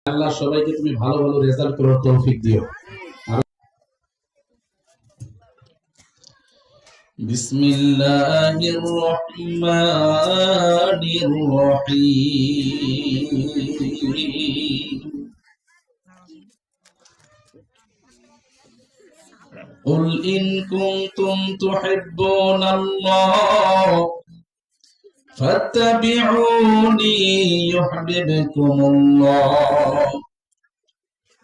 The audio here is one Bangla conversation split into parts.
আল্লাহ সবাইকে তুমি ভালো ভালো রেজাল্ট করার তৌফিক দিও। বিসমিল্লাহির রহমানির রহিম। قل إن كنتم تحبون الله فاتبعوني يحببكم الله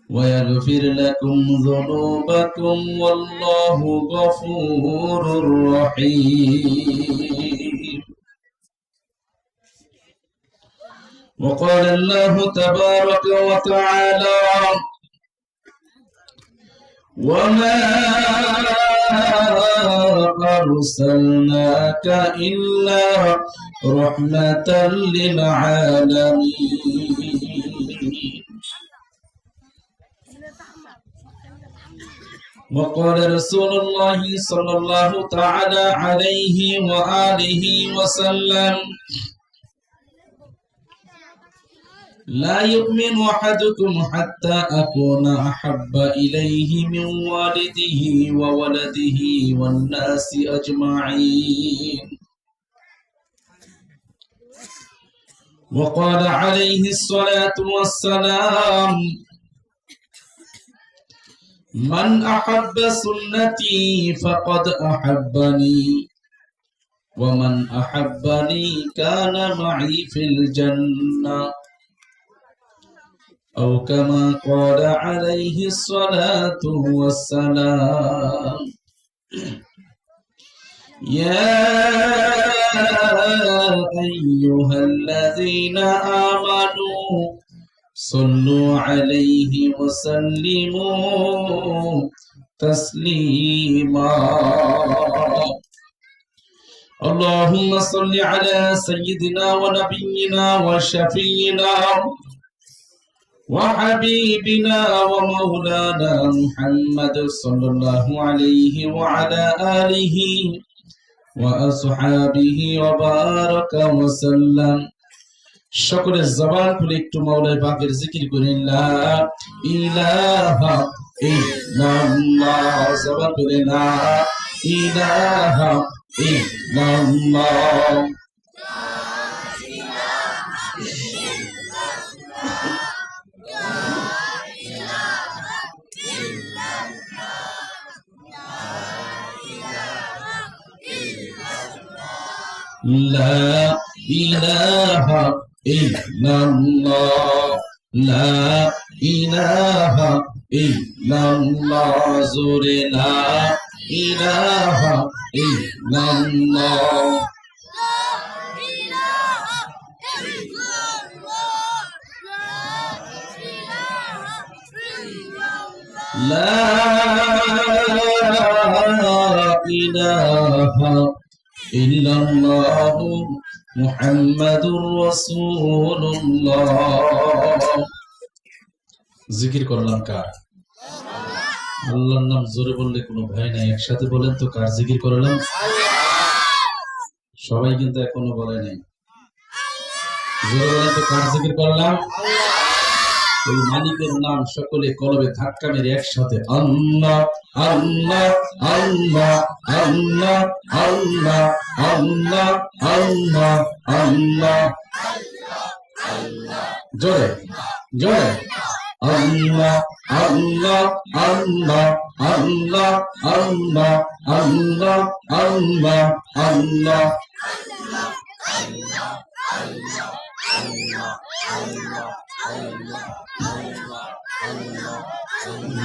ويغفر لكم ذنوبكم والله غفور رحيم. وقال الله تبارك وتعالى: وما أرسلناك إلا رحمة للعالمين. وقال رسول الله صلى الله تعالى عليه وآله وسلم: لا يؤمن أحدكم حتى أكون أحب إليه من والده وولده والناس أجمعين. وقال عليه الصلاة والسلام: من أحب سنتي فقد أحبني ومن أحبني كان معي في الجنة أو كما قال عليه الصلاة والسلام. يا أيها الذين آمنوا صلوا عليه وسلموا تسليما. اللهم صل على سيدنا ونبينا وشفينا وحبيبنا ومولانا محمد صلى الله عليه وعلى آله وأصحابه وبارك وسلم. সকলের জবান খুলে একটু মাওলাই পাকের জিকির করেন, লা ইলাহা ইল্লাল্লাহ। জবান খুলে লা ইলাহা ইল্লাল্লাহ। لا إله إلا الله لا إله إلا الله زور لا إله إلا الله لا إله إلا الله মুহাম্মাদুর রাসূলুল্লাহ। জিকির করলাম কার? আল্লাহর নাম জোরে বললে কোনো ভয় নাই, একসাথে বলেন তো কার জিকির করলাম? সবাই কিন্তু এখনো বলে নাই, জোরে বলেন তো কার জিকির করলাম? ওই মালিকের নাম সকলে কলবে ধাক্কা মেরে একসাথে আল্লাহ আল্লাহ আল্লাহ আল্লাহ আল্লাহ আল্লাহ আল্লাহ আল্লাহ জোরে জোরে আল্লাহ আল্লাহ আল্লাহ আল্লাহ আল্লাহ আল্লাহ আল্লাহ আল্লাহ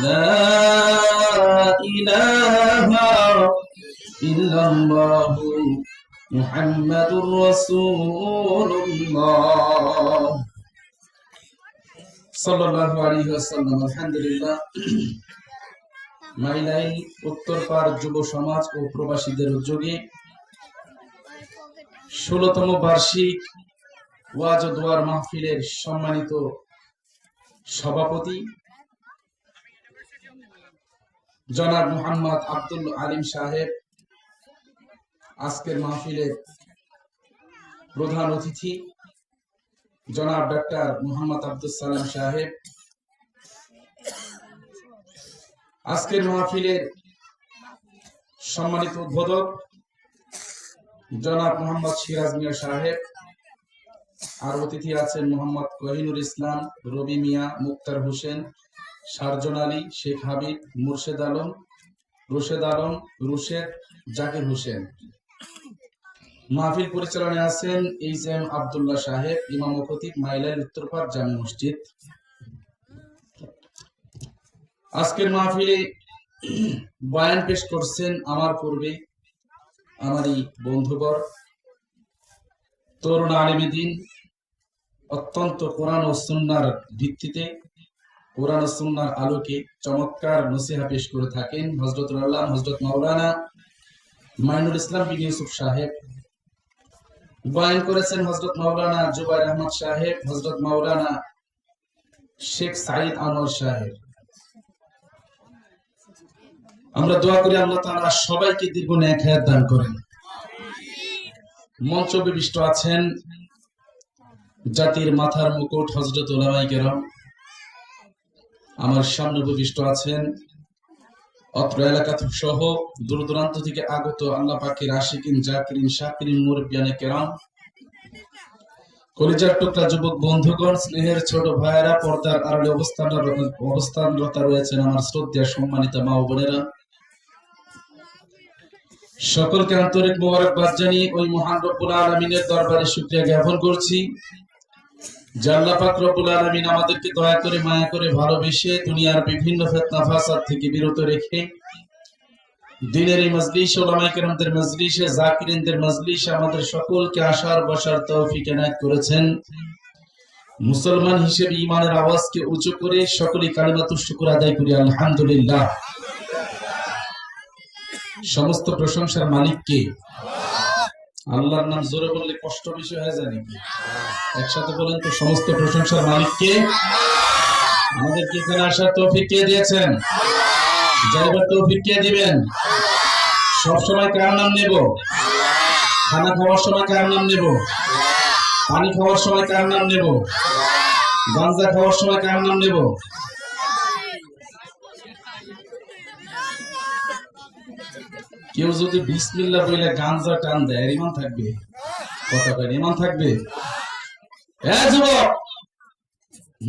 لا إله إلا الله محمد رسول الله صلى الله عليه وسلم. আলহামদুলিল্লাহ। মাইলাই উত্তরপাড় যুব সমাজ ও প্রবাসীদের উদ্যোগে 16তম বার্ষিক ওয়াজ ও দোয়ার মাহফিলের সম্মানিত সভাপতি জনাব মোহাম্মদ আব্দুল আলিম সাহেব, আজকের মাহফিলের প্রধান অতিথি, জনাব ডাক্তার মোহাম্মদ আব্দুল সালাম সাহেব, আজকের মাহফিলের সম্মানিত উদ্বোধক জনাব মোহাম্মদ সিরাজ মিয়া সাহেব, আর অতিথি আছেন মোহাম্মদ কোহিনুর ইসলাম, রবি মিয়া, মুক্তার হোসেন, সার্জন আলী, শেখ হাবিব, মুর্শেদ আলম, রুশেদ, জাকির হোসেন। মাহফিল পরিচালনায় আছেন এইচ.এম. আব্দুল্লাহ সাহেব, ইমাম ও খতিব, মাইলাইল উত্তরপাড় জামে মসজিদ। আজকের মাহফিলে বয়ান পেশ করছেন আমার পূর্বে আমারই বন্ধুবর, তরুণ আলেমে দ্বীন, অত্যন্ত কোরআন ও সুন্নাহর ভিত্তিতে, কোরআন ও সুন্নাহর আলোকে চমৎকার নসিহা পেশ করে থাকেন হযরতুল আল্লাহ হযরত মাওলানা মাইনুল ইসলাম বিন ইউসুফ সাহেব। বয়ান করেছেন হযরত মাওলানা জুবাইর আহমদ সাহেব, হযরত মাওলানা শেখ সাঈদ আনোয়ার সাহেব। আমরা দোয়া করি আল্লাহ তাআলা সবাইকে দীর্ঘ নেক হায়াত দান করেন। মঞ্চ বিশিষ্ট আছেন জাতির মাথার মুকুট হযরত উলামায়ে কেরাম। আমার সামনে বিশিষ্ট আছেন অত্র এলাকা সহ দূর দূরান্ত থেকে আগত আল্লাহ পাকের আশিকিন, জাকিরিন, শাকিরিন, মুরব্বিয়ানে কেরাম, কলিজার টুকরা যুবক বন্ধুগণ, স্নেহের ছোট ভাইয়েরা, পর্দার আড়ালে অবস্থানরত রয়েছেন আমার শ্রদ্ধেয় সম্মানিত মা ও বোনেরা, সকলকে আন্তরিক মোবারকবাদ জানিয়ে ওই মহান রব্বুল আলামিনের দরবারে শুকরিয়া জ্ঞাপন করছি যে আল্লাহ পাক রব্বুল আলামিন আমাদেরকে দয়া করে, মায়া করে, ভালোবেসে দুনিয়ার বিভিন্ন ফিতনা ফাসাদ থেকে বিরত রেখে দ্বীনের এই মজলিসে, উলামায়ে কেরামদের মজলিসে, জাকিরিনদের মজলিসে আমাদের সকলকে আসার বসার তৌফিক এনায়েত করেছেন। মুসলমান হিসেবে ঈমানের আওয়াজকে উঁচু করে সকলেই কালিমাতুশ শুকর আদায় করি আলহামদুলিল্লাহ। সমস্ত প্রশংসার মালিক কে? আল্লাহর নাম জোরে বললে কষ্ট বেশি হয়ে যায় নাকি? একসাথে বলেন তো, সমস্ত প্রশংসার মালিক কে? আমাদেরকে এখানে আসার তৌফিক কে দিয়েছেন? যাইবার তৌফিক কে দিবেন? সব সময় কার নাম নেব? খানা খাওয়ার সময় কার নাম নেব? পানি খাওয়ার সময় কার নাম নেব? গাঁজা খাওয়ার সময় কার নাম নেব? কেউ যদি বিসমিল্লাহ বলে গাঁজা টান দেয়, ইমান থাকবে? কথা কয়, ইমান থাকবে? যুবক,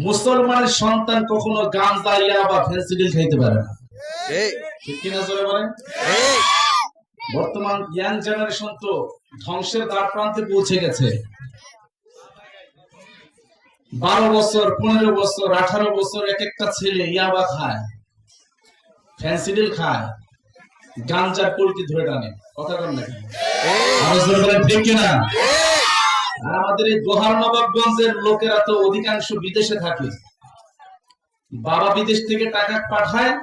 মুসলমানের সন্তান কখনো গাঁজা, ইয়াবা, ফেন্সিডিল খাইতে পারে না, ঠিক কিনা জোরে বলেন? বর্তমান ইয়াং জেনারেশন তো ধ্বংসের দ্বার প্রান্তে পৌঁছে গেছে। 12 বছর, 15 বছর, 18 বছর এক একটা ছেলে ইয়াবা খায়, ফেন্সিডিল খায়, গাঞ্জার কলকি ধরে টানে। কথা বলেন না, ঠিক কিনা? আর আমাদের এই দোহার নবাবগঞ্জের লোকেরা তো অধিকাংশ বিদেশে থাকে। বাবা বিদেশ থেকে টাকা পাঠায়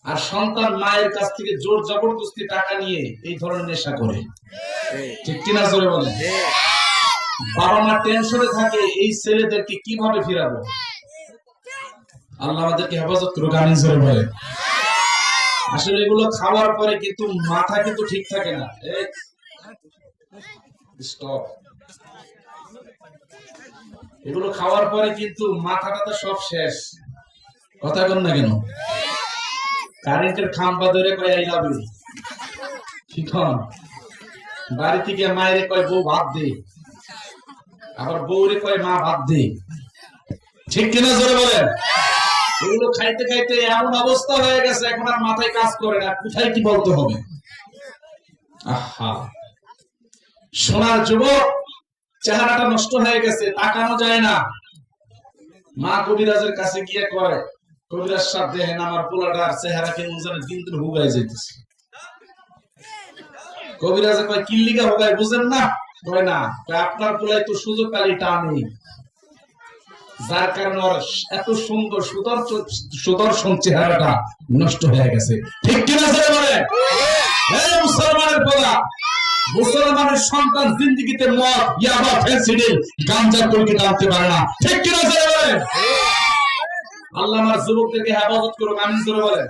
আর সন্তান মায়ের কাছ থেকে জোর জবরদস্তি টাকা নিয়ে এই ধরনের নেশা করে, ঠিক কিনা জোরে বলেন? বাবা মা টেনশনে থাকে এই ছেলেদেরকে কিভাবে ফিরাবো। আল্লাহ আমাদেরকে হেফাজত করুক, আমিন জোরে বলেন। আসলে এগুলো খাওয়ার পরে কিন্তু মাথা কিন্তু ঠিক থাকে না। স্টপ। এগুলো খাওয়ার পরে কিন্তু মাথাটা তো সব শেষ। কথা বল না কেন? কারেন্টের খাম্বা ধরে কয় আই লাভ ইউ, ঠিক হন? বাড়ি থেকে মায়ের কয় বউ ভাত দে, আবার বউরে কয় মা ভাত দে, ঠিক কিনা জোরে বলেন? এগুলো খাইতে খাইতে এমন অবস্থা হয়ে গেছে এখন আর মাথায় কাজ করে না, কোথায় কি বলতে হবে। আহা, সোনার যুবক, চেহারাটা নষ্ট হয়ে গেছে, তাকানো যায় না। মা কবিরাজের কাছে গিয়ে কয়, কবিরাজ সাহেব দেখেন আমার পোলাটার চেহারা কেমন যেন দিন দিন হুগায় যাইতেছে। কবিরাজে কয় কি লিগা হুগায় বুঝেন না? কয় না, আপনার পোলাই তো সুযোগ পালি টানে, যার কারণে ওর এত সুন্দর সুদর্শন চেহারাটা নষ্ট হয়ে গেছে, ঠিক কিনা বলে? মুসলমানের পোলা, মুসলমানের সন্তান জিন্দিগিতে মদ, ইয়াবা, ফেন্সিডিল, গাঞ্জার কলকি টানতে পারে না, ঠিক কিনা বলে? আল্লাহ আমার যুবকদেরকে হেফাজত করুক, আমিন জোরে বলেন।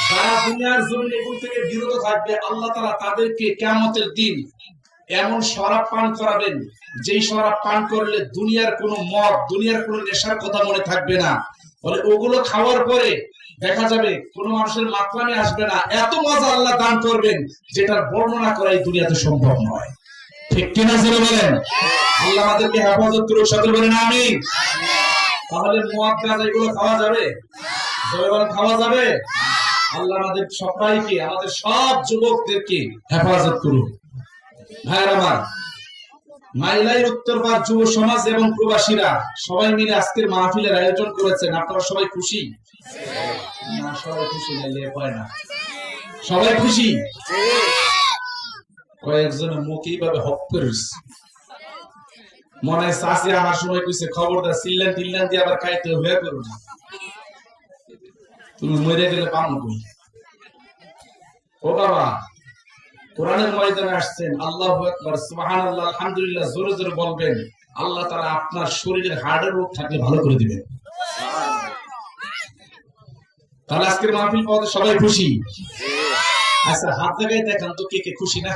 যারা দুনিয়ার জমিনে এগুলো থেকে বিরত থাকবে, আল্লাহ তাআলা তাদেরকে কিয়ামতের দিন এমন শরাব পান করাবেন যেই শরাব পান করলে দুনিয়ার কোনো মদ, দুনিয়ার কোনো নেশার কথা মনে থাকবে না। বলে ওগুলো খাওয়ার পরে দেখা যাবে কোনো মানুষের মাত্রামে আসবে না, এত মজা আল্লাহ দান করবেন যেটার বর্ণনা করা এই দুনিয়াতে সম্ভব নয়। ঠিক কিনা জোরে বলেন? আল্লাহ আমাদেরকে হেফাজত করুক, সকলে বলেন আমিন। তাহলে মদ গাঁজা এগুলো খাওয়া যাবে? জোরে বলেন, খাওয়া যাবে? আল্লাহ আমাদের সবাইকে, আমাদের সব যুবকদেরকে হেফাজত করুক। ভাইয়ের আমার, মাইলাই উত্তরপাড় যুব সমাজ এবং প্রবাসীরা সবাই মিলে আজকের মাহফিলের আয়োজন করেছেন। আপনারা সবাই খুশি? না, সবাই খুশি নাইলে হয় না। সবাই খুশি? কয়েকজনের মুখ এইভাবে হপ করিস, মনে হয় চাষি আমার সময় কইছে খবরদার চিল্লান টিল্লান দিয়ে আবার খাইতে হয়ে করো না, তুমি মরে গেলে পাবো কই। ও বাবা, কোরআনের ময়দানে আসছেন, আল্লাহু আকবার, সুবহানাল্লাহ, আলহামদুলিল্লাহ জোরে জোরে বলবেন। আল্লাহ তাআলা আপনার শরীরের হাড়ের রোগ থাকলে ভালো করে দিবেন। তাহলে আজকের মাহফিল পাওয়াতে সবাই খুশি? আচ্ছা, হাত জায়গায় দেখান তো কে কে খুশি না।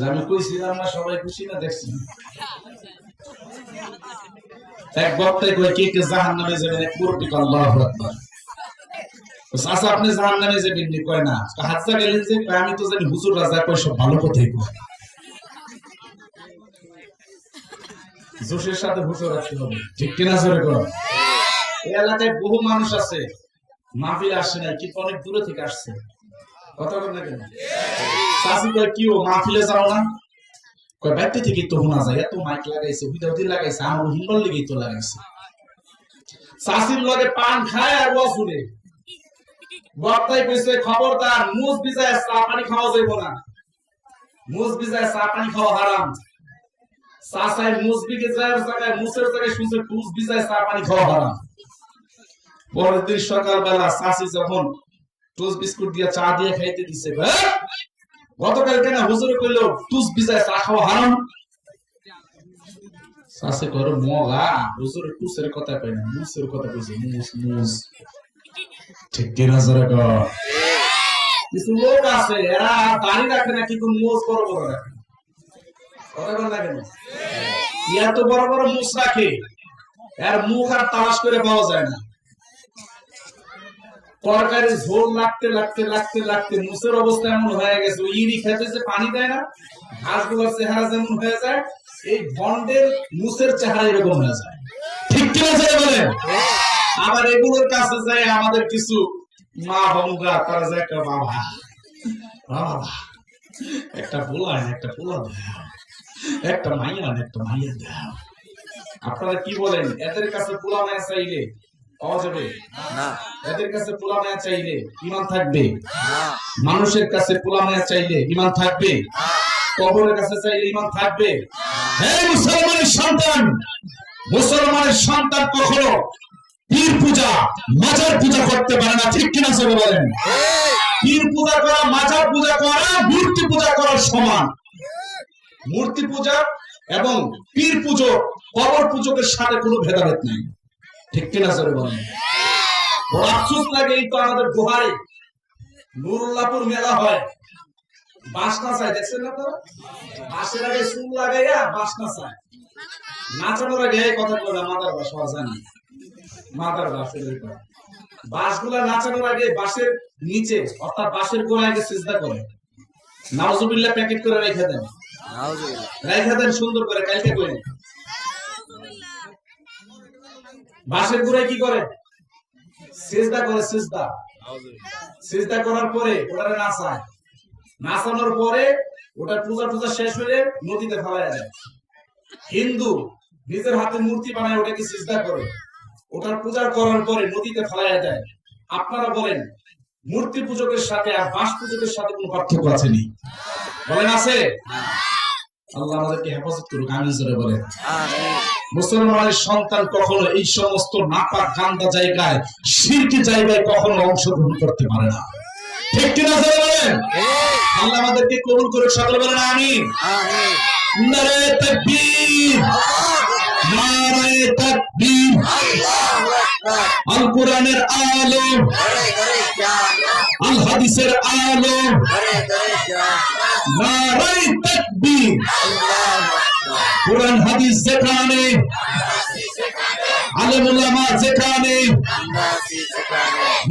আমি কইছিলাম না সবাই খুশি না, দেখছি এক বক্তায় কই কে কে জাহান্নামে যাবেন, এক মুরব্বি কয় আল্লাহু আকবার। আচ্ছা, আপনি জাহান্নামে যাবেন নি? কয় না। হাত জাগাইলেন যে? কয় আমি তো জানি হুজুর রাজা কয় সব ভালো কথাই কয়। জোশের সাথে হুজুর রাখতে হবে, ঠিক কিনা জোরে কর। এই এলাকায় বহু মানুষ আছে মাহফিল আসে না, কিন্তু অনেক দূরে থেকে আসছে। কথা বলেন না কেন? চাচি কয় কি ও মাহফিলে যাও না? কয় বাইরে থেকে তো শোনা যায়, এত মাইক লাগাইছে, হুদাহুদি লাগাইছে, আমার হিম্বল লেগেই তো লাগাইছে। চাচির লগে পান খায় আর বসুরে বক্তাই কইছে খবরদার, মুজ ভিজায় চা পানি খাওয়া যাইব না, মুজ ভিজায় চা পানি খাওয়া হারাম। চাচাই মুজ ভিজায় জায়গায়, মুসের জায়গায় শুনছে মুজ ভিজায় চা পানি খাওয়া হারাম। পরের দিন সকালবেলা চাচি যখন টোস্ট বিস্কুট দিয়ে চা দিয়ে খাইতে দিছে, গতকাল কেন হুজুরে কইলো টুস ভিজায় চা খাওয়া হারাম? চাচি কইলো মগা, হুজুরে টুসের কথা কই না, মুসের কথা কইছে, মুস মুস। ঠিক কিনা জোরে কর। কিছু লোক আছে এরা দাড়ি রাখে না, কিন্তু মুস বড় বড় রাখে। কথা বল না কেন? এত বড় বড় মুস রাখে, এর মুখ আর তালাশ করে পাওয়া যায় না। তরকারি ঝোল লাগতে লাগতে লাগতে লাগতে মুসের অবস্থা এমন হয়ে গেছে, ইরি খেতে যে পানি দেয় না, ঘাসগুলোর চেহারা যেমন হয়ে যায়, এই ভন্ডের মুসের চেহারা এরকম হয়ে যায়। ঠিক কিনা জোরে বলেন? আবার এগুলোর কাছে যায় আমাদের কিছু মা বোনরা, তারা যায় বাবা বাবা একটা পোলা, একটা পোলা দাও, একটা মাইয়া, একটা মাইয়া দাও। আপনারা কি বলেন? এদের কাছে পোলা মায়া চাইলে পাওয়া যাবে না? এদের কাছে পোলা মায়া চাইলে ঈমান থাকবে না? মানুষের কাছে পোলা মায়া চাইলে ঈমান থাকবে না? কবরের কাছে চাইলে ঈমান থাকবে না? হে মুসলমানের সন্তান, মুসলমানের সন্তান কখনো পীর পূজা, মাজার পূজা করতে পারে না। ঠিক কিনা সবাই বলেন? পীর পূজা করা, মাজার পূজা করা মূর্তি পূজা করার সমান। মূর্তি পূজা এবং পীর পুজো, কবর পূজকের সাথে কোনো ভেদাভেদ নেই। ঠিক কিনা সবাই বলেন? বড় আফসোস লাগে, এই তো আমাদের গোহারে নুরুল্লাহপুর মেলা হয়, বাসনা চায়, দেখছেন না তো? বাসের আগে চুল লাগাইয়া বাসনা চায়, নাচানোর আগে কথা বলে মাদার বাস হওয়া যায় না, মাদার বাসের বাসগুলা নাচানোর আগে বাসের নিচে অর্থাৎ বাসের গোড়ায় আগে সিজদা করে, নাউজুবিল্লাহ প্যাকেট করে রেখে দেন, রেখে দেন সুন্দর করে, কালকে করে বাসের গোড়ায় কি করে? সিজদা করে, সিজদা। সিজদা করার পরে ওটারে নাচায়, নাচানোর পরে ওটার পূজা টুজা শেষ হয়ে নদীতে ফেলাইয়া দেয়। হিন্দু নিজের হাতে মূর্তি বানায় ওটাকে সিজদা করে, ওটার পূজা করার পরে নদীতে ফেলাইয়া দেয়। আপনারা বলেন মূর্তি পূজকের সাথে আর বাস পূজকের সাথে কোনো পার্থক্য আছে নি? বলেন আছে? আল্লাহ আমাদেরকে হেফাজত করুক, আমিন জোরে বলেন আমিন। মুসলমানের সন্তান কখনো এই সমস্ত নাপাক গান্দা জায়গায়, শিরকি জায়গায় কখনো অংশগ্রহণ করতে পারে না। ঠিক কিনা জোরে বলেন? আল্লাহ আমাদেরকে কবুল করুক, সকলে বলেন আমিন আমিন। নারে তাকবীর, নারে তাকবীর, আল্লাহু আকবার। আল কোরআনের আলো, আল হাদিসের আলো, নারায়ে তাকবীর। কোরআন হাদিস যেখানে, আলেম উলামা যেখানে,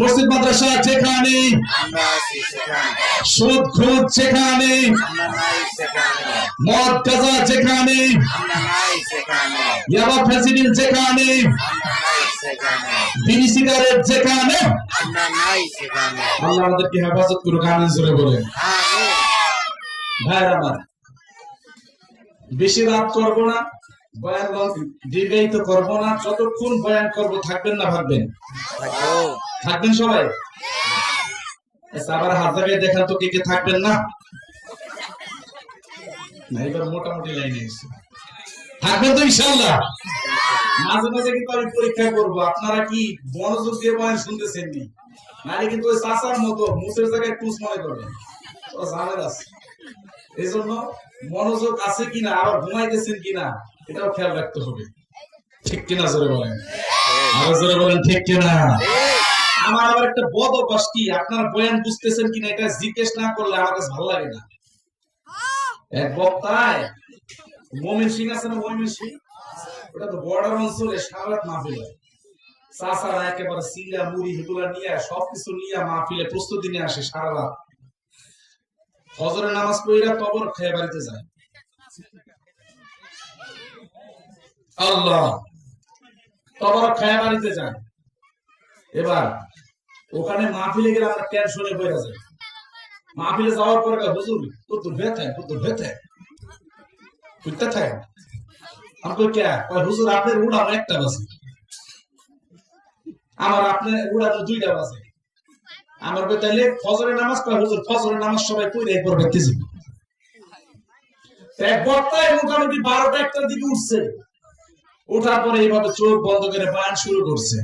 মসজিদ মাদ্রাসা যেখানে, সুদ ঘুষ যেখানে, মদ গাঁজা যেখানে, ইয়াবা ফেন্সিডিল যেখানে, বিড়ি সিগারেট যেখানে, আল্লাহ আমাদেরকে হেফাজত করুক, আমিন জোরে বলেন। ভাইরা আমার, বেশি রাত করব না, বয়ান দীর্ঘায়িত করব না। যতক্ষণ বয়ান করব থাকবেন না ভাববেন? থাকবেন সবাই? আবার হাত জায়গায় দেখান তো কে কে থাকবেন না। এবার মোটামুটি লাইনে এসে থাকবেন তো ইনশাআল্লাহ। মাঝে মাঝে কিন্তু আমি পরীক্ষা করব আপনারা কি মনোযোগ দিয়ে বয়ান শুনতেছেন নি, নাহলে কিন্তু ওই চাচার মতো মুসের জায়গায় টুস মনে করবেন, তো ঝামেলা আছে। এই জন্য মনোযোগ আছে কিনা, আবার ঘুমাইতেছেন কিনা এটাও খেয়াল রাখতে হবে। ঠিক কিনা জোরে বলেন, আরো জোরে বলেন ঠিক কিনা। আমার আবার একটা বদ অভ্যাস কি, আপনারা বয়ান বুঝতেছেন কিনা এটা জিজ্ঞেস না করলে আমার কাছে ভালো লাগে না। এক বক্তায় মমিন সিং আছে না, মমিন সিং, ওটা তো বর্ডার অঞ্চলে সারা রাত মাহফিল হয়। চাচারা একেবারে সিঙ্গা মুড়ি এগুলা নিয়ে সবকিছু নিয়ে মাহফিলে প্রস্তুতি নিয়ে আসে সারা রাত। ফজরের নামাজ পড়িরা কবর খেয়ে বাড়িতে যায়। আল্লাহ, কবর খেয়ে বাড়িতে যায়। এবার ওখানে মাহফিলে গেলে আমরা টেনশনে পড়ে যাই। মাহফিলে যাওয়ার পরে হুজুর কত ব্যথায়, কত ব্যথায়, বুঝতে থাকে। আমি কই কে? কয় হুজুর আপনার উড়ানো একটা বাজে, আমার আপনার উড়ানো দুইটা বাজে। আমার কই তাইলে ফজরের নামাজ? কয় হুজুর ফজরের নামাজ সবাই পড়ে একবার দেখতেছি। এক বক্তায় মোটামুটি 12টা 1টার দিকে উঠছে, ওঠার পরে এইভাবে চোখ বন্ধ করে বয়ান শুরু করছে।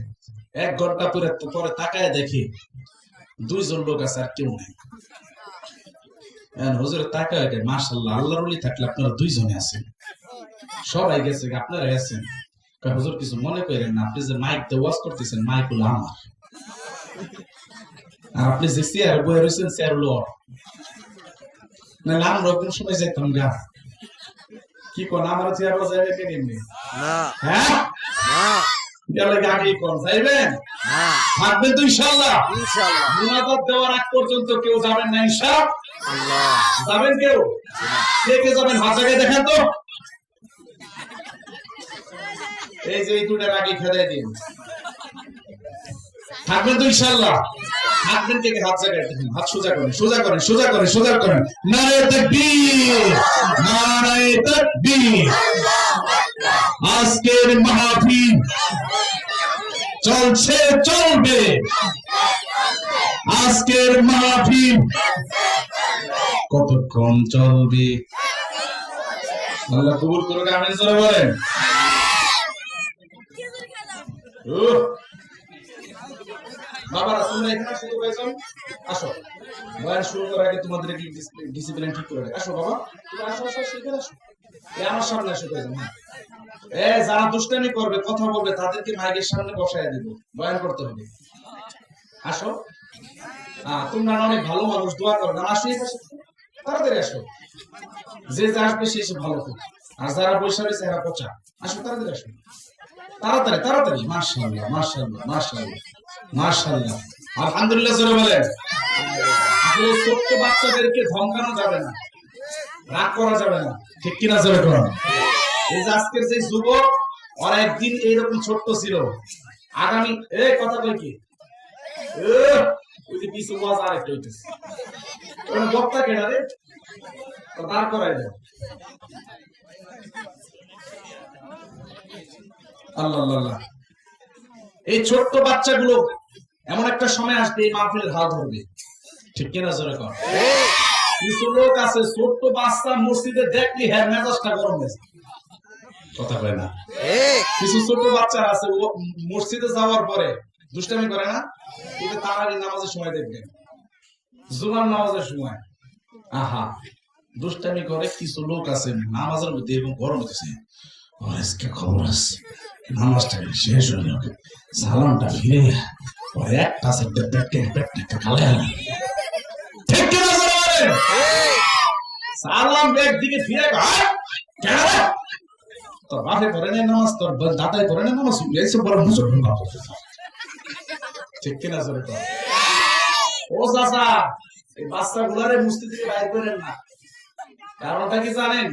1 ঘন্টা পরে তাকায় দেখি 2 জন লোক আছে, আর কেউ নেই। হুজুর তাকায়, মাশাআল্লাহ, আল্লাহর ওলি থাকলে আপনারা 2 জনে আছেন, সবাই গেছে, আপনারা আছেন। হুজুর কিছু মনে করেন না, আপনি যে মাইক দিয়ে ওয়াজ করতেছেন, মাইক হলো আমার, আর আপনি যে চেয়ার বয়ে রয়েছেন, চেয়ার হলো ওর। নাহলে আমরা কোন সময় যেতাম গা। কি কোন আমার চেয়ার যাইবে কে নিমনি? হ্যাঁ গেলে গাড়ি কোন যাইবেন? থাকবেন তো ইনশাআল্লাহ। মুনাজাত দেওয়ার আগ পর্যন্ত কেউ যাবেন না ইনশাআল্লাহ। যাবেন কেউ? কে কে যাবেন হাত জায়গায় দেখেন তো। এই যে এই দুটার আগে খেদাই দিন। থাকবেন তো ইনশাআল্লাহ? থাকবেন কে কে হাত জায়গায় দেখেন, হাত সোজা করেন, সোজা করেন, সোজা করেন, সোজা করেন। নারে তাকবীর, নারে তাকবীর। আজকের মাহফিল চলছে, চলবে। আজকের মাহফিল কতক্ষণ চলবে? আল্লাহ কবুল করুক, আমিন জোরে বলেন। বাবারা তোমরা এখানে শুরু করেছো, আসো। বয়ান শুরু করার আগে তোমাদের কি ডিসিপ্লিন ঠিক করে আসো। বাবা তুমি আসো, আসো, শিখে আসো। আমার সামনে আসো। যারা দুষ্টামি করবে, কথা বলবে, তাদেরকে মাইকের সামনে বসায় দিব, বয়ান করতে হবে। আসো। তোমরা অনেক ভালো মানুষ, দোয়া করবে। আসো, তাড়াতাড়ি আসো। যে যা আসবে সে ভালো হোক, আর যারা বসে রয়েছে এরা পচা। আসো, তাড়াতাড়ি আসো, তাড়াতাড়ি, তাড়াতাড়ি। মাশাআল্লাহ, মাশাআল্লাহ, মাশাআল্লাহ, মাশাআল্লাহ, আলহামদুলিল্লাহ জোরে বলেন। আসলে ছোট্ট বাচ্চাদেরকে ধমকানো যাবে না, রাগ করা যাবে না, ঠিক কিনা জোরে বলেন। এই যে আজকের যে যুবক, ওরা একদিন এইরকম ছোট্ট ছিল, আগামী কথা কই কি ওই যে কিছু ওয়াজ আরেকটা হইতেছে, ওরা বক্তা কেনা রে, তো দাঁড় করাই দেয়। আল্লাহ আল্লাহ, এই ছোট্ট বাচ্চাগুলো এমন একটা সময় আসবে, এই মাহফিলের হাল ধরবে, ঠিক কিনা জোরে কর। কিছু লোক আছে ছোট্ট বাচ্চা মসজিদে দেখলি হ্যাঁ মেজাজটা গরম হয়েছে, কথা কয় না। কিছু ছোট বাচ্চা আছে মসজিদে যাওয়ার পরে দুষ্টামি করে না, কিন্তু তারাই নামাজের সময় দেখবেন, জুমার নামাজের সময় আহা দুষ্টামি করে। কিছু লোক আছে নামাজের মধ্যে এবং গরম হতেছে, আজকে খবর আছে, নামাজটা শেষ হয়ে যাবে, সালামটা ফিরে একটা সেটা পেটকে খালে ঠিক কি না বলেন? সালাম ব্যাগ দিকে ফিরে কেন তোর বাপে পড়ে নেই নামাজ, তোর দাদাই পড়ে নেই নামাজ, এইসব বড় মুসলমান না ঠিক কিনা জোরে কর। ও চাচা, এই বাচ্চাগুলারে মসজিদ থেকে বাইর করেন না। কারণটা কি জানেন?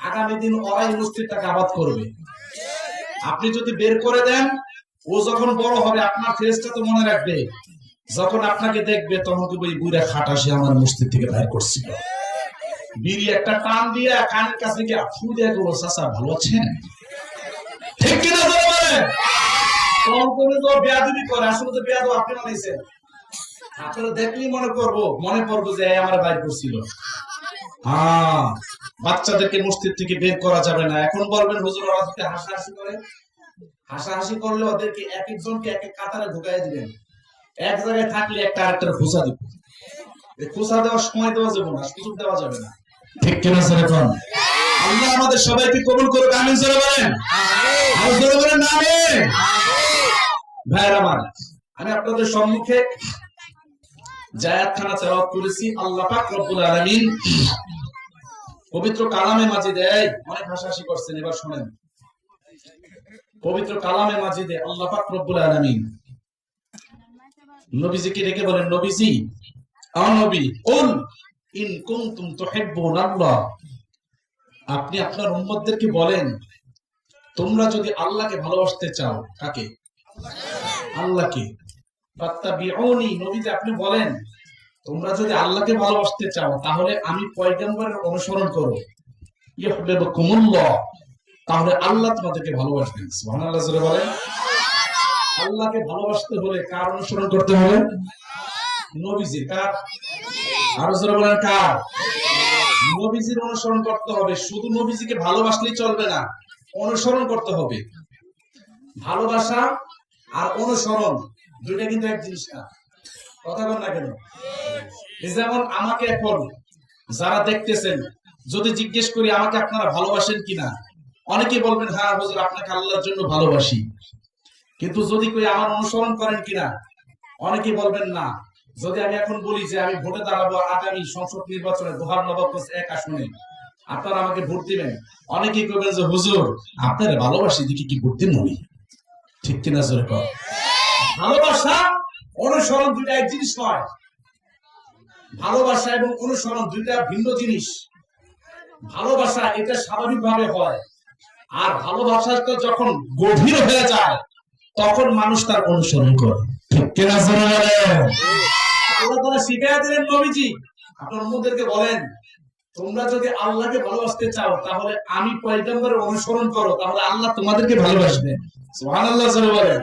আগামী দিন ওরাই মসজিদটাকে আবাদ করবে। আপনি যদি বের করে দেন, ও যখন বড় হবে আপনার ফেসটা তো মনে রাখবে, যখন আপনাকে দেখবে তখন কি ওই বুড়া খাটা সে আমার মসজিদ থেকে বাইর করছিল। বিড়ি একটা টান দিয়ে কানের কাছে গিয়ে ফু দিয়ে গেল, চাচা ভালো আছেন? ঠিক কিনা জোরে বলেন? কোন তো বেয়াদবি করে, আসলে তো বেয়াদব আপনি বানাইছেন। আপনারা দেখলেই মনে পড়বো যে আমার বাইর করছিল। হ্যাঁ, বাচ্চাদেরকে মসজিদ থেকে বের করা যাবে না। এখন বলবেন হুজুর ওরা যদি হাসাহাসি করে, হাসাহাসি করলে ওদেরকে এক একজনকে এক এক কাতারে ঢুকাই দিবেন। এক জায়গায় থাকলে একটা আরেকটার খোঁচা দিব। খোঁচা দেওয়ার সময় দেওয়া যাবে না, সুযোগ দেওয়া যাবে না। ঠিক কিনা স্যার? এখন আল্লাহ আমাদের সবাইকে কবুল করুক, আমিন জোরে বলেন। আর জোরে বলেন আমিন। ভাইরা আমার, আমি আপনাদের সম্মুখে জায়াতখানা তেলাওয়াত করেছি। আল্লাহ পাক রব্বুল আলামিন পবিত্র কালামে মাজিদে, অনেক হাসাহাসি করছেন, এবার শুনেন। পবিত্র কালামে মাজিদে আল্লাহ পাক রব্বুল আলামিন নবীজিকে ডেকে বলেন, নবীজি, ও নবী, কুল ইন কুনতুম তুহিব্বুনাল্লাহ, আপনি আপনার উম্মতদেরকে বলেন, তোমরা যদি আল্লাহকে ভালোবাসতে চাও। কাকে? আল্লাহকে। ফাত্তাবিউনি, নবীজি আপনি বলেন, তোমরা যদি আল্লাহকে ভালোবাসতে চাও তাহলে আমি পয়গম্বরের অনুসরণ করো। ইউহিব্বুকুমুল্লাহ, তাহলে আল্লাহ তোমাদেরকে ভালোবাসবেন। সুবহানাল্লাহ জোরে বলেন। আল্লাহকে ভালোবাসতে হলে কার অনুসরণ করতে হবে? নবীজির। কার? আরো জোরে বলেন কার? নবীজির অনুসরণ করতে হবে। শুধু নবীজিকে ভালোবাসলেই চলবে না, অনুসরণ করতে হবে। ভালোবাসা আর অনুসরণ দুইটা কিন্তু এক জিনিস না। কথা বল না কেন? যেমন আমাকে এখন যারা দেখতেছেন, যদি জিজ্ঞেস করি আমাকে আপনারা ভালোবাসেন কিনা, অনেকে বলবেন হ্যাঁ হুজুর আপনাকে আল্লাহর জন্য ভালোবাসি। কিন্তু যদি কই আমার অনুসরণ করেন কিনা, অনেকে বলবেন না। যদি আমি এখন বলি যে আমি ভোটে দাঁড়াবো আগামী সংসদ নির্বাচনে দোহার নবাবগঞ্জ 1 আসনে, আপনারা আমাকে ভোট দিবেন, অনেকেই কইবেন যে হুজুর আপনারা ভালোবাসি দিকে কি ভোট দিন নবী। ঠিক কিনা জোরে কর। ভালোবাসা অনুসরণ দুইটা এক জিনিস নয়। ভালোবাসা এবং অনুসরণ দুইটা ভিন্ন জিনিস। ভালোবাসা এটা স্বাভাবিকভাবে হয়, আর ভালোবাসাটা যখন গভীর হয়ে যায় তখন মানুষ তার অনুসরণ করে। ঠিক কিনা জোরে বলেন? আল্লাহ তাআলা শিখায়া দিলেন নবীজি, আপনার উম্মতদেরকে বলেন, তোমরা যদি আল্লাহকে ভালোবাসতে চাও তাহলে আমি পয়গম্বরের অনুসরণ করো, তাহলে আল্লাহ তোমাদেরকে ভালোবাসবেন। সুবহানাল্লাহ জোরে বলেন।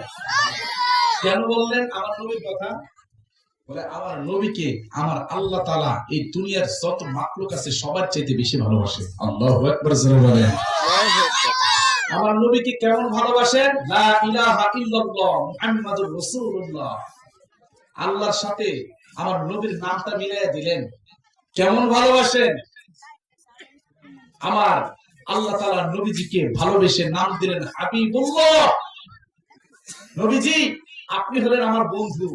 কেন বললেন আমার নবীর কথা? বলে আমার নবীকে আমার আল্লাহ তাআলা এই দুনিয়ার যত মাখলুক আছে সবার চাইতে বেশি ভালোবাসে। আল্লাহু আকবার জোরে বলেন। আমার নবীকে কেমন ভালোবাসেন? লা ইলাহা ইল্লাল্লাহ মুহাম্মাদুর রাসূলুল্লাহ, আল্লাহর সাথে আমার নবীর নামটা মিলাইয়া দিলেন। কেমন ভালোবাসেন? আমার আল্লাহ তাআলা নবীজিকে ভালোবেসে নাম দিলেন হাবিবুল্লাহ। নবীজি আপনি হলেন আমার বন্ধু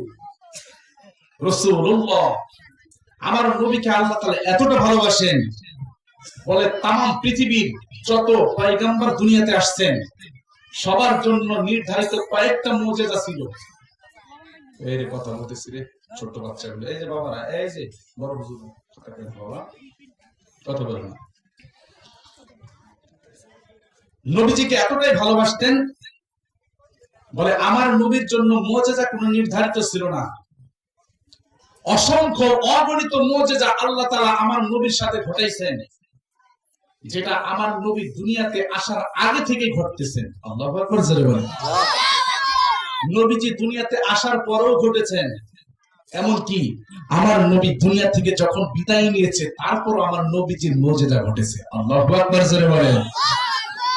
রাসূলুল্লাহ। আমার নবীকে আল্লাহ তাআলা এতটা ভালোবাসেন, বলে তাম পৃথিবীর যত পয়গম্বর দুনিয়াতে আসছেন সবার জন্য নির্ধারিত কয়েকটা মুজিজা ছিল। এর কথা বলতেছি রে ছোট বাচ্চাগুলো, এই যে বাবারা, এই যে বড় হুজুর বাবা কথা বলেন না। নবীজিকে এতটাই ভালোবাসতেন, বলে আমার নবীর জন্য মুজিজা কোনো নির্ধারিত ছিল না। অসংখ্য অগণিত মুজিজা আল্লাহ তাআলা আমার নবীর সাথে ঘটাইছেন, যেটা আমার নবী দুনিয়াতে আসার আগে থেকে ঘটতেছেন। আল্লাহু আকবার জোরে বলেন। নবীজি দুনিয়াতে আসার পরেও ঘটেছেন। এমনকি আমার নবী দুনিয়া থেকে যখন বিদায় নিয়েছে তারপরও আমার নবীজির মুজিজা ঘটেছে। আল্লাহু আকবার জোরে বলেন।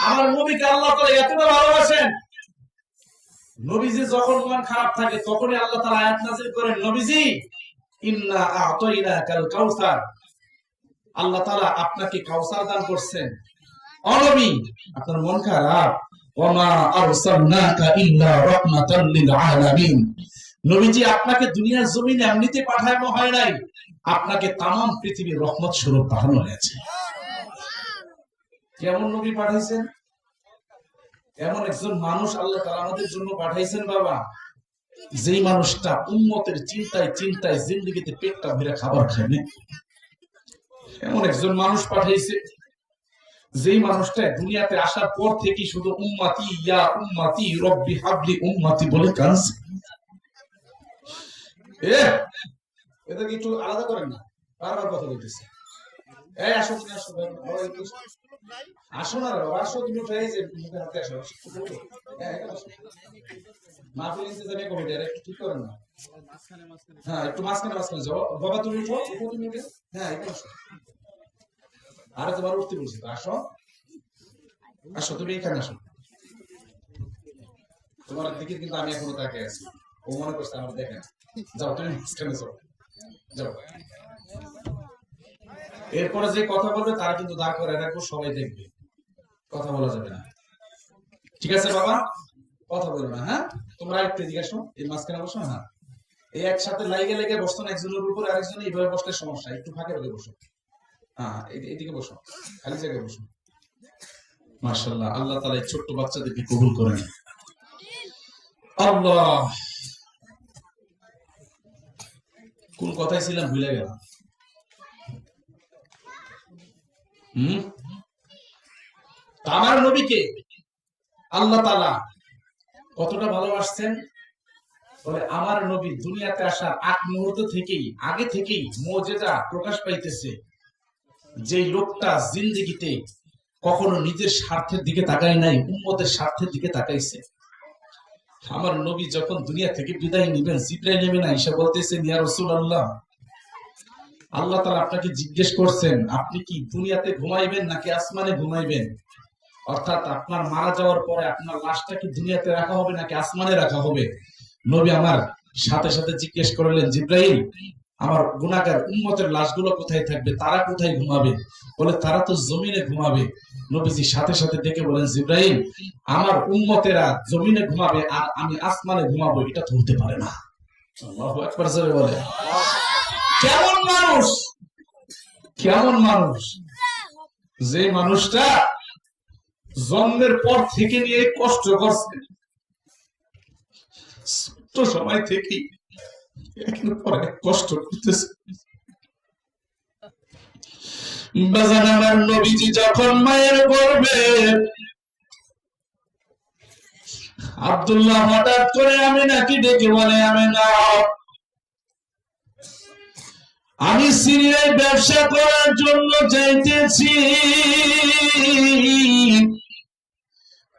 আমার নবীকে আল্লাহ তাআলা এতটা ভালোবাসেন, নবীজি যখন মন খারাপ থাকে তখনই আল্লাহ তাআলা আয়াত নাযিল করেন, নবীজি ইন্না আ'তাইনাকাল কাউসার, আল্লাহ তাআলা আপনাকে কাউসার দান করছেন। ও নবী আপনার মন খারাপ, ওয়া মা আরসালনাকা ইল্লা রাহমাতাল লিল আলামিন, নবীজি আপনাকে দুনিয়ার জমিনে এমনিতে পাঠানো হয় নাই, আপনাকে তামাম পৃথিবীর রহমত স্বরূপ পাঠানো হয়েছে। কেমন নবী পাঠাইছেন? এমন একজন মানুষ আল্লাহ তাআলা আমাদের জন্য পাঠাইছেন বাবা, যেই মানুষটা উম্মতের চিন্তায় চিন্তায় জিন্দেগিতে পেটটা ভরে খাবার খায়নি। এমন একজন মানুষ পাঠাইছে যেই মানুষটা দুনিয়াতে আসার পর থেকে শুধু উম্মতি ইয়া উম্মতি রব্বি হাবলি উম্মতি বলে কাঁদছে। এটা কি একটু আলাদা করেন না? বারবার কথা বলতেছে। এই আসো তুমি, আসো আসো না রে বাবা, আসো তুমি উঠে, এই যে মুখে হাতে আসো। মাহফিল ইন্তজামিয়া কমিটি একটু ঠিক করেন না। হ্যাঁ একটু মাঝখানে মাঝখানে যাও বাবা, তুমি উঠো, তুমি উঠে। হ্যাঁ এখানে আসো। আরে তোমার উঠতে বলছি তো, আসো আসো, তুমি এখানে আসো। তোমার দিকে কিন্তু আমি এখনো তাকিয়ে আছি, ও মনে করছে আমার দেখেন। যাও তুমি মাঝখানে যাও, যাও। এরপরে যে কথা বলবে তারা কিন্তু দাঁড় করে রাখবো, সবাই দেখবে, কথা বলা যাবে না। ঠিক আছে বাবা, কথা বলবে না। হ্যাঁ তোমরা একটু এদিকে আসো, এই মাঝখানে বসো। হ্যাঁ এই একসাথে লাইগে লেগে বসতো না, একজনের উপরে আরেকজন, এইভাবে বসলে সমস্যা। একটু ফাঁকে ফাঁকে বসো। হ্যাঁ এদিকে বসো, খালি জায়গায় বসো। মাশাআল্লাহ, আল্লাহ তাআলা এই ছোট্ট বাচ্চাদেরকে কবুল করেন। আল্লাহ, কোন কথাই ছিলাম ভুলে গেলাম। আমার নবীকে আল্লাহ তাআলা কতটা ভালোবাসছেন বলে, আমার নবী দুনিয়াতে আসার আগ মুহূর্ত থেকেই, আগে থেকেই মুজিজা প্রকাশ পাইতেছে। যে লোকটা জিন্দেগিতে কখনো নিজের স্বার্থের দিকে তাকায় নাই, উম্মতের স্বার্থের দিকে তাকাইছে। আমার নবী যখন দুনিয়া থেকে বিদায় নেবেন, জিবরাইল নেমে আইসা বলতেছেন, ইয়া রাসূলুল্লাহ, আল্লাহ তাআলা আপনাকে জিজ্ঞেস করছেন আপনি কি দুনিয়াতে ঘুমাইবেন নাকি আসমানে ঘুমাইবেন। অর্থাৎ আপনার মারা যাওয়ার পরে আপনার লাশটা কি দুনিয়াতে রাখা হবে নাকি আসমানে রাখা হবে। নবী আমার সাথে সাথে জিজ্ঞেস করলেন, জিবরাইল, আমার গুনাহগার উম্মতের লাশগুলো কোথায় থাকবে, তারা কোথায় ঘুমাবে। বলে তারা তো জমিনে ঘুমাবে। নবীজি সাথে সাথে ডেকে বলেন, জিবরাইল, আমার উম্মতেরা জমিনে ঘুমাবে আর আমি আসমানে ঘুমাবো, এটা তো হতে পারে না। আল্লাহু আকবার জোরে বলে। কেমন মানুষ, কেমন মানুষ, যে মানুষটা জন্মের পর থেকে নিয়ে কষ্ট করছে, ছোট সময় থেকে একের পর এক কষ্ট করতেছে। বাজান আমার নবীজি যখন মায়ের গর্ভে, আব্দুল্লাহ হঠাৎ করে আমিনাকে ডেকে বলে, আমিনা, আমি সিরিয়ায় ব্যবসা করার জন্য যাইতেছি,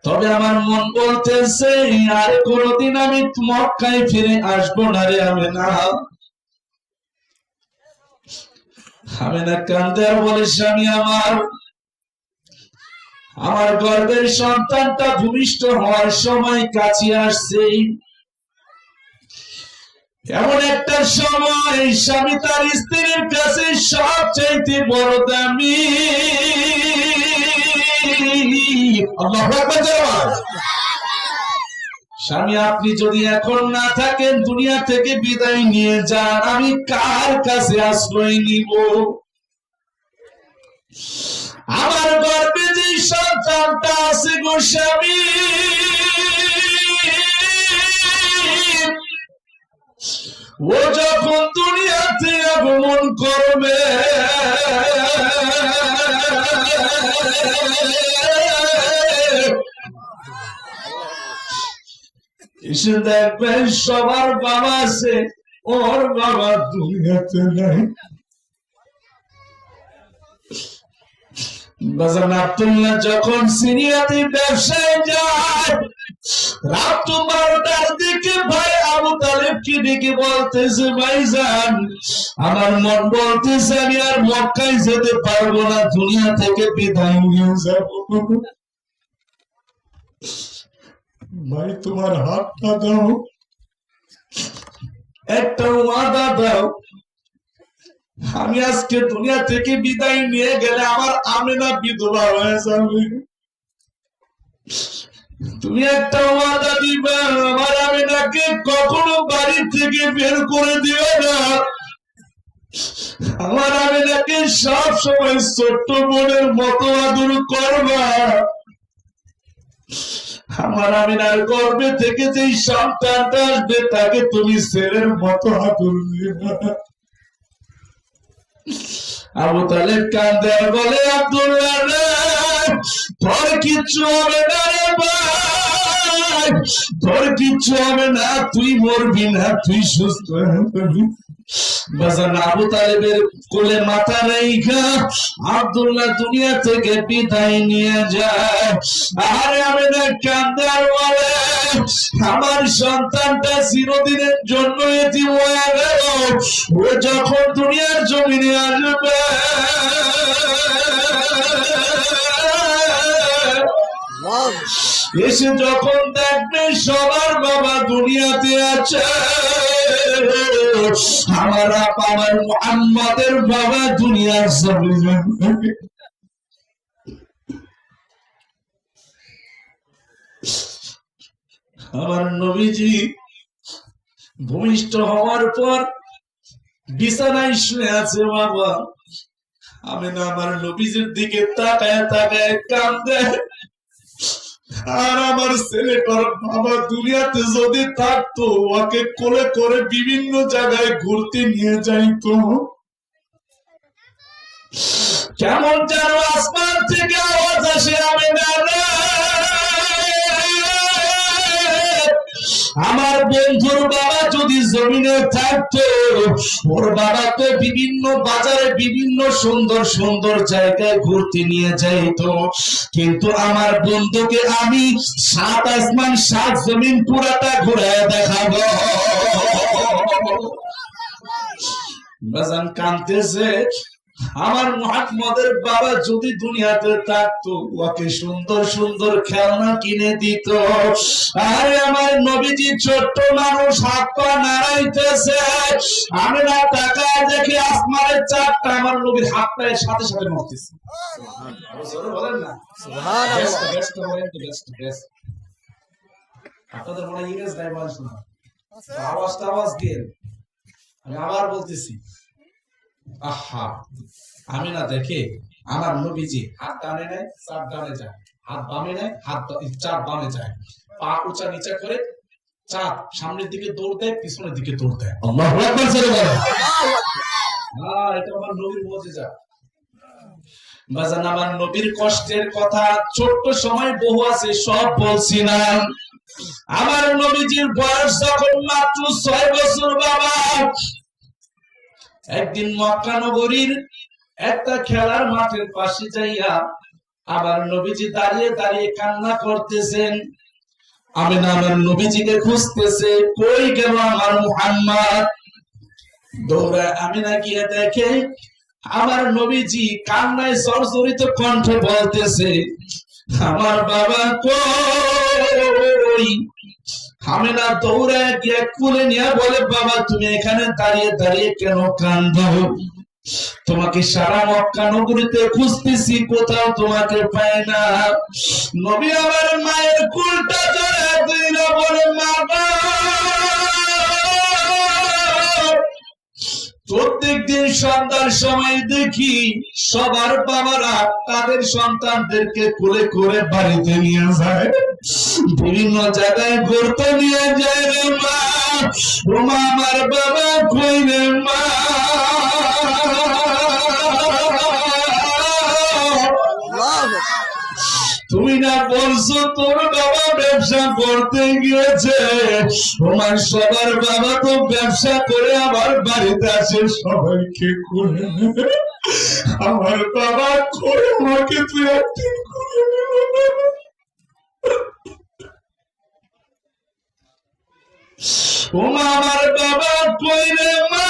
তবে আমার মন বলতেছে আর কোনদিন আমি মক্কায় ফিরে আসবো না রে আমিনা। আমিনা কান্দে আর বলে, স্বামী আমার গর্ভের সন্তানটা ভূমিষ্ঠ হওয়ার সময় কাছে আসছে। এমন একটা সময় স্বামী তার স্ত্রীর কাছে সবচাইতে বড় দামি। স্বামী আপনি যদি এখন না থাকেন, দুনিয়া থেকে বিদায় নিয়ে যান, আমি কার কাছে আশ্রয় নিব। আমার গর্ভে যে সন্তানটা আছে গো স্বামী, ও যখন দুনিয়াতে আগমন করবে, এসে দেখবেন সবার বাবা আছে, ওর বাবা দুনিয়াতে নাই। বাজার আব্দুল্লাহ যখন সিরিয়াতে ব্যবসায় যায়, রাত 12টার দিকে ভাই আবু তালেবকে ডেকে বলতেছে, ভাইজান, আমার মন বলতেছে আমি আর মক্কায় যেতে পারবো না, দুনিয়া থেকে বিদায় নিয়ে যাব। ভাই তোমার হাতটা দাও, একটা ওয়াদা দাও, আমি আজকে দুনিয়া থেকে বিদায় নিয়ে গেলে আমার আমিনা বিধবা হয়ে যাবে। তুমি একটা ওয়াদা দিবা, আমার আমিনা আমিনাকে কখনো বাড়ি থেকে বের করে দিও না। আমার আমিনাকে সব সময় ছোট্ট বোনের মতো আদর করবা। আমার আমিনার গর্ভে থেকে যেই সন্তানটা আসবে তাকে তুমি ছেলের মতো আদর দিবা। আবু তালেব কান্দে আর বলে, আব্দুল্লাহ রে, তোর কিচ্ছু হবে না রে ভাই, তোর কিচ্ছু হবে না, তুই মরবি না, তুই সুস্থ হবি। বাজান আবু তালেবের কোলে মাথা রেখা আব্দুল্লাহ দুনিয়া থেকে বিদায় নিয়ে যায়। আরে আমি না কান্দে আর বলে, আমার সন্তানটা চিরদিনের জন্য এতিম হয়ে গেল। ও যখন দুনিয়ার জমিনে আসবে, এসে যখন দেখবে সবার বাবা দুনিয়াতে আছে, আমার আমার মুহাম্মাদের বাবা দুনিয়ার জমিনে। আমার নবীজি ভূমিষ্ঠ হওয়ার পর বিছানায় শুয়ে আছে বাবা। আমি না আমার নবীজির দিকে তাকায় তাকায় কান্দে। আর আমার ছেলেটার বাবা দুনিয়াতে যদি থাকতো, ওকে কোলে করে বিভিন্ন জায়গায় ঘুরতে নিয়ে যাইতো। কেমন যেন আসমান থেকে আওয়াজ আসে, আমি না আমার বন্ধুর বাবা যদি জমিনে থাকতো, ওর বাবা তো বিভিন্ন বাজারে বিভিন্ন সুন্দর সুন্দর জায়গায় ঘুরতে নিয়ে যাইতো, কিন্তু আমার বন্ধুকে আমি 7 আসমান 7 জমিন পুরাটা ঘুরে দেখাবো। বাজান কাঁদতেছে, আমার মুহাম্মদের বাবা যদি দুনিয়াতে থাকতো, ওকে সুন্দর সুন্দর খেলনা কিনে দিত। আরে আমার নবীজি ছোট্ট মানুষ, হাত পা নাড়াইতেছে। আমি না তাকায় দেখি আসমানের চাঁদটা আমার নবীর হাত পায়ের সাথে সাথে নড়তেছে। বলেন না আপনাদের মনে ইংরেজ নাই বয়স না, আওয়াজটা আওয়াজ দিয়ে আমি আবার বলতেছি। আহা, আমি না দেখে আমার নবীজি হাত ডানে নেয়, চার ডানে যায়, হাত বামে নেয়, হাত চার বামে যায়, পা উঁচা নিচা করে চাঁদ সামনের দিকে দৌড় দেয়, পিছনের দিকে দৌড় দেয়। আল্লাহু আকবার জোরে বলেন। হ্যাঁ, এটা আমার নবীর মুজিজা। বাজান আমার নবীর কষ্টের কথা ছোট্ট সময় বহু আছে, সব বলছি না। আমার নবীজির বয়স যখন মাত্র 6 বছর বাবা, একদিন মক্কা নগরীর একটা খেলার মাঠের পাশে যাইয়া আবার নবীজি দাঁড়িয়ে দাঁড়িয়ে কান্না করতেছেন। আমি না আমার নবীজিকে খুঁজতেছে, কই গেল আমার মুহাম্মদ। দৌড়ায় আমি না গিয়ে দেখে আমার নবীজি কান্নায় জর্জরিত কণ্ঠে বলতেছে, আমার বাবা কই। আমি না দৌড়ায় গিয়ে কুলে নিয়ে বলে, বাবা তুমি এখানে দাঁড়িয়ে দাঁড়িয়ে কেন কাঁদো? তোমাকে সারা মক্কা নগরীতে খুঁজতেছি, কোথাও তোমাকে পাই না। নবী আমার মায়ের কুলটা জড়ায় দিল, বলে মা প্রত্যেক দিন সন্ধ্যার সময় দেখি সবার বাবারা তাদের সন্তানদেরকে কোলে করে বাড়িতে নিয়ে যায়, বিভিন্ন জায়গায় ঘুরতে নিয়ে যায় রে মা। ও মা, আমার বাবা কই রে মা। তুমি না বলছো তোর বাবা ব্যবসা করতে গিয়েছে? তোমার সবার বাবা তো ব্যবসা করে আমার বাড়িতে আসে সবাইকে করে। আমার বাবা করে আমাকে তুই একদিন করে নিল। ও মা, আমার বাবা কই রে মা।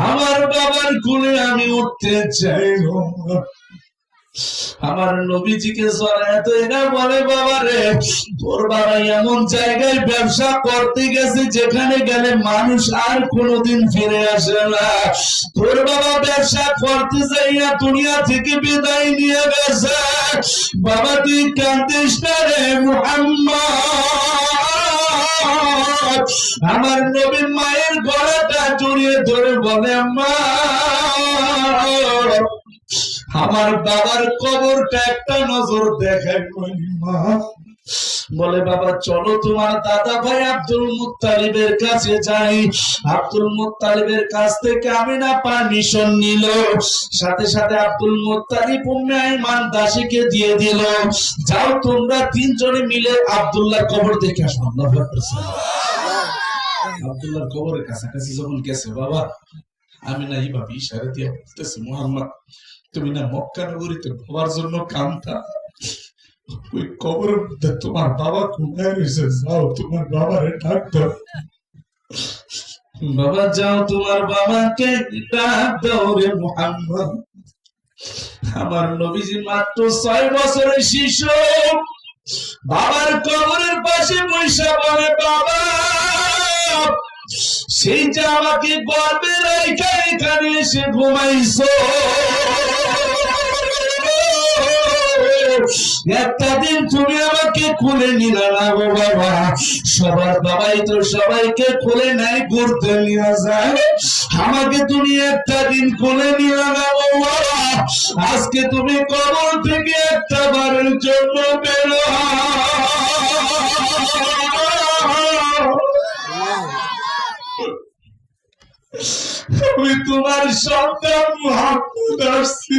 আমার বাবার কোলে আমি উঠতে চাই। আমার নবীজিকে সরায় তো এরা বলে, বাবা রে, তোর বাবা এমন জায়গায় ব্যবসা করতে গেছে যেখানে গেলে মানুষ আর কোনোদিন ফিরে আসে না। তোর বাবা ব্যবসা করতে যাইয়া দুনিয়া থেকে বিদায় নিয়ে গেছে। বাবা তুই কান্দিস না রে মুহাম্মদ। আমার নবীর মায়ের গলাটা জড়িয়ে ধরে বলে, মা, আমার বাবার কবরটা একটা নজর দেখায়। মা বলে, বাবা চলো তোমার দাদা ভাই আব্দুল মুত্তালিবের কাছে যাই। আব্দুল মুত্তালিবের কাছ থেকে আমিনা পারমিশন নিল, সাথে সাথে আব্দুল মুত্তালিব উম্মে আইমান দাসীকে দিয়ে দিল, যাও তোমরা তিনজনে মিলে আব্দুল্লাহর কবর দেখে আসো। আল্লাহু আকবার। আব্দুল্লাহর কবরের কাছাকাছি যখন গেছে, বাবা আমিনা এইভাবে ইশারা দিয়ে বলতেছে, মুহাম্মদ তুমি না মক্কা নগরীতে বাবার জন্য কাঁদতা, ওই কবরের মধ্যে তোমার বাবা ঘুমায় রয়েছে, যাও তোমার বাবারে ডাক দাও। বাবা যাও তোমার বাবাকে ডাক দাও রে মুহাম্মদ। আমার নবীজি মাত্র 6 বছরের শিশু, বাবার কবরের পাশে বসে বলে, বাবা সেই যে আমাকে গর্বে রেখে এখানে এসে ঘুমাইছো, একটা দিন তুমি আমাকে খুলে নিলে না গো বাবা। সবার বাবাই তো সবাইকে খুলে নেয়, ঘুরতে নিয়ে যায়, আমাকে তুমি একটা দিন খুলে নিলে না গো বাবা। আজকে তুমি কবর থেকে একটা বারের জন্য বেরো, আমি তোমার সন্তান মুহাম্মদ আসছি।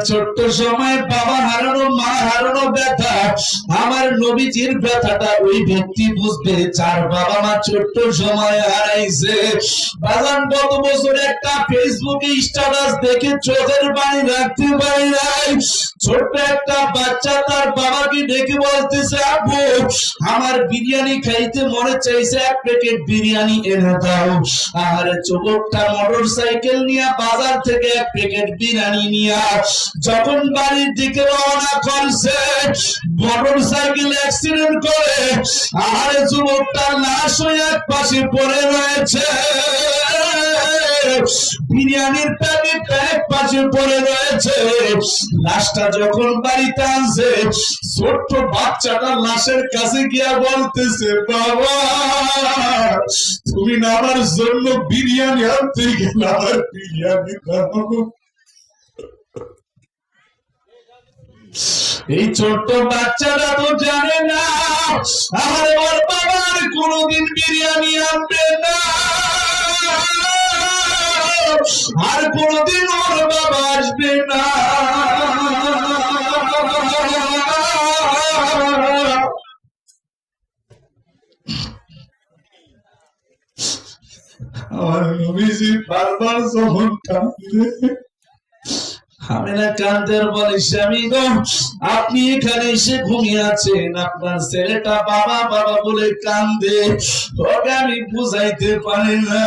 ছোট্ট সময় বাবা হারানো, মা হারানো ব্যথা, আমার নবীজির ব্যথাটা ওই ব্যক্তি বুঝবে যার বাবা মা ছোট্ট সময় হারাইছে। বাজান গত বছর একটা ফেসবুকে স্ট্যাটাস দেখে চোখের পানি রাখতে পারি নাই। ছোট্ট একটা বাচ্চা তার বাবাকে ডেকে বলতেছে, আব্বু আমার বিরিয়ানি খাইতে মনে চাইছে, এক প্লেট বিরিয়ানি এনে দাও। আর যুবকটা মোটরসাইকেল নিয়ে বাজার থেকে এক প্যাকেট বিরিয়ানি নিয়ে যখন বাড়ির দিকে রওনা করছে, মোটরসাইকেল অ্যাক্সিডেন্ট করে আর যুবকটা লাশ হয়ে এক পাশে পড়ে রয়েছে, বিরিয়ানির প্যাকেট এক পাশে পড়ে রয়েছে। লাশটা যখন বাড়িতে আনছে, ছোট্ট বাচ্চাটা লাশের কাছে গিয়া বলতেছে, বাবা তুমি না আমার জন্য বিরিয়ানি আনতে গেলে, আমার বিরিয়ানি দাও। এই ছোট্ট বাচ্চারা তো জানে না আমার ওর বাবার কোনদিন বিরিয়ানি আনবে না, আর কোনদিন ওর বাবা আসবে না। আমার নবীজি বারবার যখন কাঁদে, আমি না কান্দের বলি, স্বামী গো আপনি এখানে এসে ঘুমিয়ে আছেন, আপনার ছেলেটা বাবা বাবা বলে কান্দে, ওকে আমি বুঝাইতে পারি না।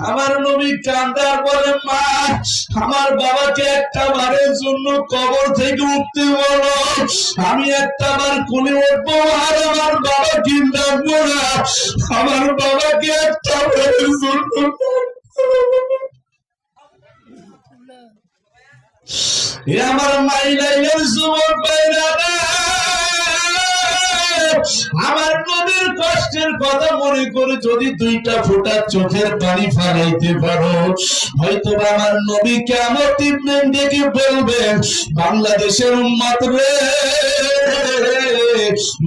আমার নবী কান্দার বলে, মা আমার বাবাকে একটা বারের জন্য কবর থেকে উঠতে বলো, আমি একটা বার কোলে উঠবো আর আমার বাবাকে ডাকবো না, আমার বাবাকে একটা বারের জন্য। আমার মাইলাইয়ের যুবক ভাইরা, আমার নবীর কষ্টের কথা মনে করে যদি 2টা ফোঁটা চোখের পানি ফেলাইতে পারো, হয়তো আমার নবী কিয়ামতের দিন ডেকে বলবেন, বাংলাদেশের উম্মত রে,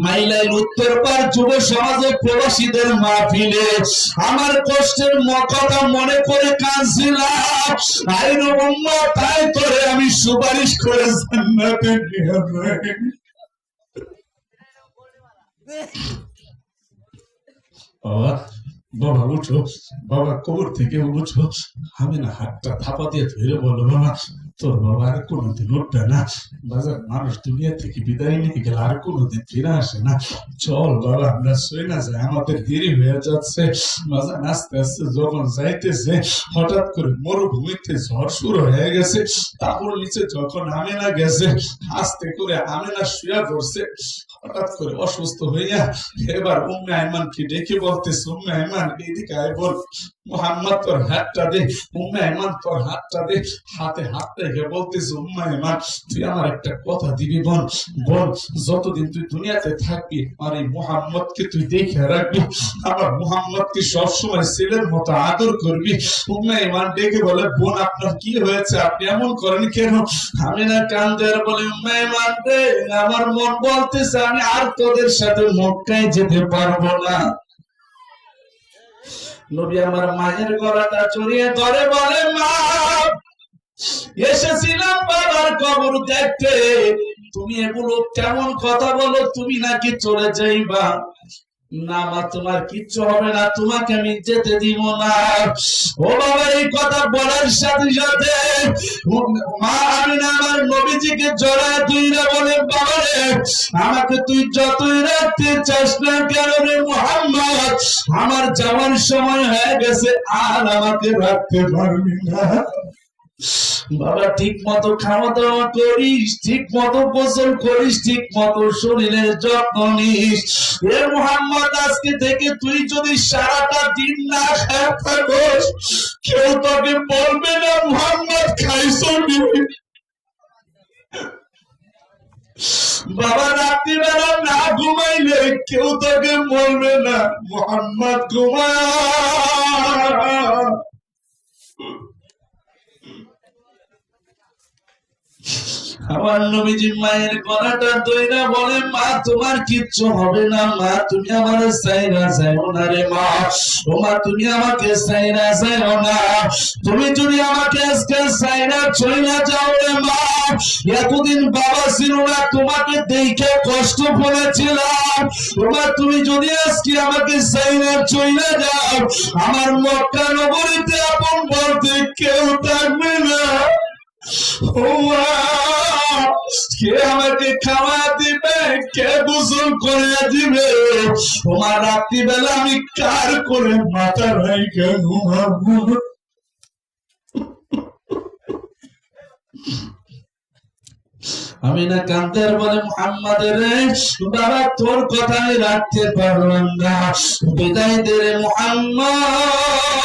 মাইলাইল উত্তর পার যুব সমাজে প্রবাসীদের মাহফিলে আমার কষ্টের কথা মনে করে কাঁদছিলাম, আইন উম্মত তাই করে আমি সুপারিশ করে জান্নাতে নিয়ে যাই। বাবা বাবা উঠো, বাবা কবর থেকে উঠো। আমি না হাতটা থাপা দিয়ে ধরে বলো, বাবা তোর বাবা আর কোনোদিন উঠবে না। বাজার মানুষ দুনিয়া থেকে বিদায় নিয়ে গেলে আর কোনোদিন ফিরে আসে না। চল বাবা আমরা শুই না যাই, আমাদের দেরি হয়ে যাচ্ছে। বাজার আস্তে আস্তে যখন যাইতেছে হঠাৎ করে মরুভূমিতে ঝড় শুরু হয়ে গেছে। তারপর নিচে যখন আমেনা গেছে, আস্তে করে আমেনা শুয়া পড়ছে। হঠাৎ করে অসুস্থ হইয়া এবার উম্মে আইমানকে ডেকে বলতেছে, উম্মে আইমান এদিকে আয়, বল মুহাম্মদ তোর হাতটা দে। উম্মে আইমান তোর হাতটা দে। হাতে হাত রেখে বলতেছে, উম্মে আইমান তুই আমার একটা কথা দিবি বল, বল যতদিন তুই দুনিয়াতে থাকবি আর এই মুহাম্মদকে তুই দেখে রাখবি, আমার মুহাম্মদকে সবসময় ছেলের মতো আদর করবি। উম্মে আইমান ডেকে বলে, বোন আপনার কি হয়েছে, আপনি এমন করেন কেন? আমি না কান্দে আর বলে, উম্মে আইমান রে আমার মন বলতেছে আমি আর তোদের সাথে মক্কায় যেতে পারবো না। নবী আমার মায়ের গলাটা জড়িয়ে ধরে বলে, মা এসেছিলাম বাবার কবর দেখতে, তুমি এগুলো কেমন কথা বলো, তুমি নাকি চলে যাইবা? না মা তোমার কিচ্ছু হবে না, তোমাকে আমি যেতে দিব না। ও বাবা এই কথা বলার সাথে সাথে মা আমিনা আমার নবীজিকে জড়ায় ধরে বলে, বাবা রে আমাকে তুই যতই রাখতে চাস না কেন রে মুহাম্মদ, আমার যাওয়ার সময় হয়ে গেছে, আর আমাকে রাখতে পারবি না। বাবা ঠিক মতো খাওয়া দাওয়া করিস, ঠিক মতো গোসল করিস, ঠিক মতো শরীরের যত্ন নিস। এ মুহাম্মদ আজকে থেকে তুই যদি সারাটা দিন না খেয়ে থাকোস, কেউ তোকে বলবে না মুহাম্মদ খাইছো নি। বাবা রাত্রিবেলা না ঘুমাইলে কেউ তোকে বলবে না মুহাম্মদ ঘুমা। আমার নবীজি মায়ের গলাটা ধইরা বলে, মা তোমার কিচ্ছু হবে না, মা তুমি আমার সাইরা যাও না রে মা। ও মা তুমি আমাকে সাইরা যাও না, তুমি যদি আমাকে আজকে সাইরা চইলা যাও রে মা, এতদিন বাবা ছিল না তোমাকে দেখে কষ্ট পড়েছিলাম। ও মা তুমি যদি আজকে আমাকে সাইরা চইলা যাও, আমার মক্কা নগরীতে আপন বলতে কেউ থাকবে না। কে আমাকে খাওয়া দিবে, কে গোসল করে দিবে? তোমার রাত্রিবেলা আমি কার করে মাথা রাইখা ঘুমাবো? আমি না কাঁদতে বলে, মুহাম্মাদের বাবা তোর কথা আমি রাখতে পারলাম না, বিদায় দে রে মুহাম্মদ,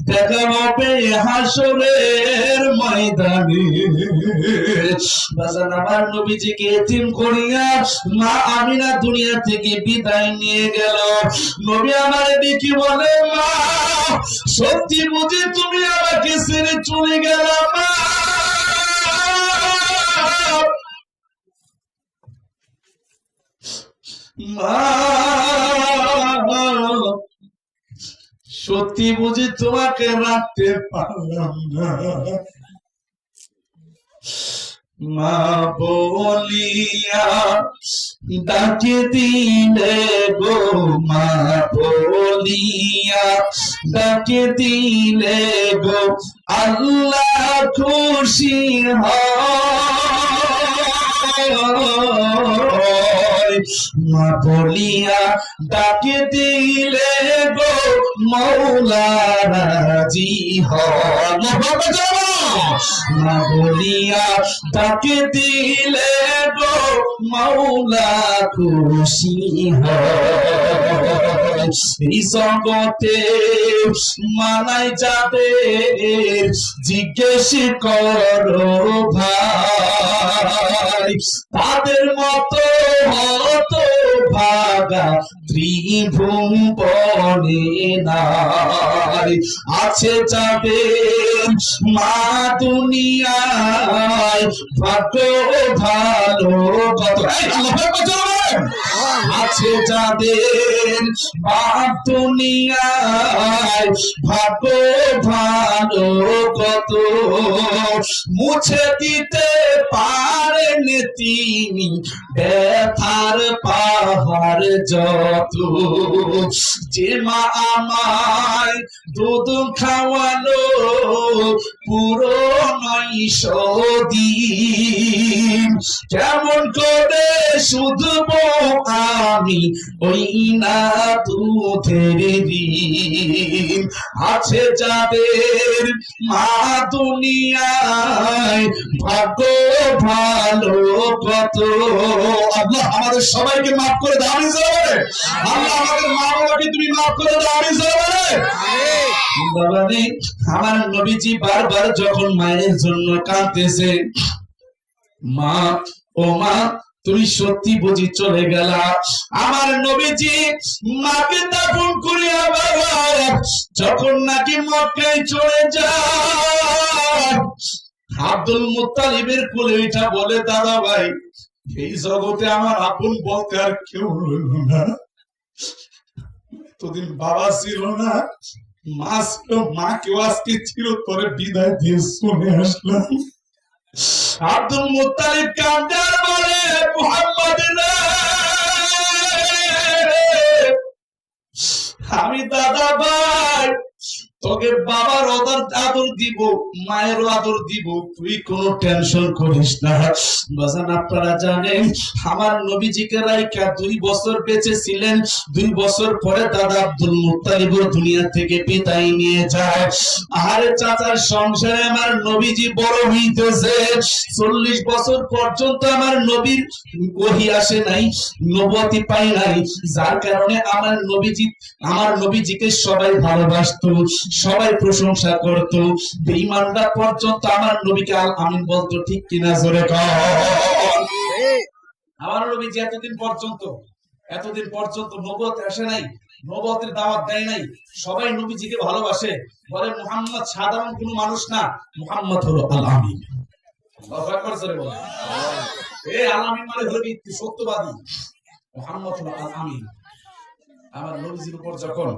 দেখা হবে হাসরের ময়দানে। বাজান আমার নবীজিকে এতিম করিয়া মা আমিনা দুনিয়া থেকে বিদায় নিয়ে গেল। নবী আমার দেখি বলে, মা সত্যি বুঝি তুমি আমাকে ছেড়ে চলে গেল? মা সত্যি বুঝি তোমাকে রাখতে পারলাম না? মা বলিয়া ডাকে দিলে গো, মা বলিয়া ডাকে দিলে গো, আল্লাহ খুশি হয়। মা বলিয়া ডাকে দিলে গো, মৌলা রাজি হয়। মা বলিয়া ডাকে দিলে গো, মৌলা খুশি হয়। এই জগতে মানাই যাদের জিজ্ঞেস করো ভাই, তাদের মতো হত ভাগা ত্রিভুবনে নাই। আছে যাদের মা দুনিয়ায় ভাগ্য ভালো, কত বলেন আছে যাদের বাপ দুনিয়ায় ভাগ্য ভালো কত মুছে দিতে পারেন তিনি ব্যথার পাহাড় যত যে মা আমায় দুধ খাওয়ালো পুরো 900 দিন কেমন করে শুধবো আমি ওই না দুধের ঋণ আছে যাদের মা দুনিয়ায় ভাগ্য ভালো কত আল্লাহ আমাদের সবাইকে মাফ করে দাও আমি জোরে আল্লাহ আমাদের মা বাবাকে তুমি মাফ করে দাও আমি জোরে বাবা নেই আমার নবীজি বারবার যখন মায়ের জন্য কাঁদতেছে মা ও মা তুমি সত্যি বুঝি চলে গেলা আমার নবীজি মাকে দাফন করিয়া বাবা যখন নাকি মক্কায় চলে যায় আব্দুল মুত্তালিবের কোলে এটা বলে দাদা ভাই এই জগতে আমার আপন বলতে আর কেউ রইল না তোদিন বাবা ছিল না মা ছিল মাকেও আজকে চিরতরে বিদায় দিয়ে শুনে আসলাম আব্দুল মুত্তালিব কান্দার বলে মুহাম্মদ রে আমি দাদা ভাই তোকে বাবার আদর দিব মায়ের আদর দিব তুই কোনো টেনশন করিস না বাজান আপনারা জানেন আমার নবীজিকে রাইখা 2 বছর বেঁচে ছিলেন 2 বছর পরে দাদা আব্দুল মুত্তালিব দুনিয়া থেকে বিদায় নিয়ে যায় আর চাচার সংসারে আমার নবীজি বড় হইতেছে 40 বছর পর্যন্ত আমার নবীর ওহী আসে নাই নবুয়তি পাই নাই যার কারণে আমার নবীজিকে সবাই ভালোবাসতো সবাই প্রশংসা করত বেঈমানরা পর্যন্ত আমার নবীকে আল আমিন বলতো ঠিক কিনা জোরে কর আমার নবীজি এতদিন পর্যন্ত নবুয়ত আসে নাই নবুয়তের দাওয়াত দেয় নাই সবাই নবীজিকে ভালোবাসে বলে মুহাম্মদ সাধারণ কোনো মানুষ না মুহাম্মদ হলো আল আমিন আল্লাহু আকবার জোরে বলেন এই আল আমিন মানে হলো সত্যবাদী মুহাম্মদ হলো আল আমিন আমার নবীজির উপর যখন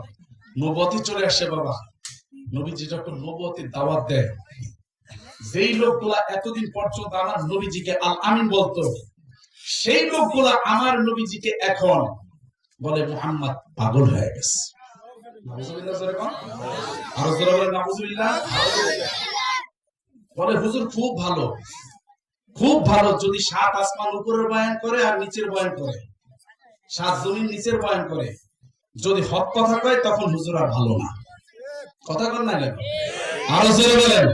নবুয়তি চলে আসে বাবা নবীজি যখন নবুয়তের দাওয়াত দেয় যেই লোকগুলা এতদিন পর্যন্ত আমার নবীজিকে আল আমিন বলতো সেই লোকগুলা আমার নবীজিকে এখন বলে মুহাম্মদ পাগল হয়ে গেছে নাউজুবিল্লাহ জোরে কোন আর জোরে বলেন নাউজুবিল্লাহ বলে হুজুর খুব ভালো যদি 7 আসমান উপরের বয়ান করে আর নিচের বয়ান করে 7 জমিন নিচের বয়ান করে যদি হক কথা কয় তখন হুজুর আর ভালো না কথা বল না কেন আরো জোরে বলেন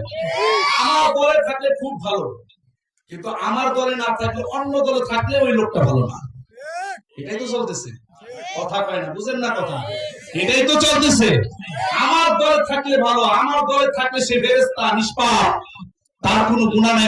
আমার দলে থাকলে খুব ভালো কিন্তু আমার দলে না থাকলে অন্য দলে থাকলে ওই লোকটা ভালো না এটাই তো চলতেছে কথা কয় না বুঝেন না কথা এটাই তো চলতেছে আমার দলে থাকলে ভালো আমার দলে থাকলে সে ফেরেশতা নিষ্পাপ তার কোনো গুনাহ নাই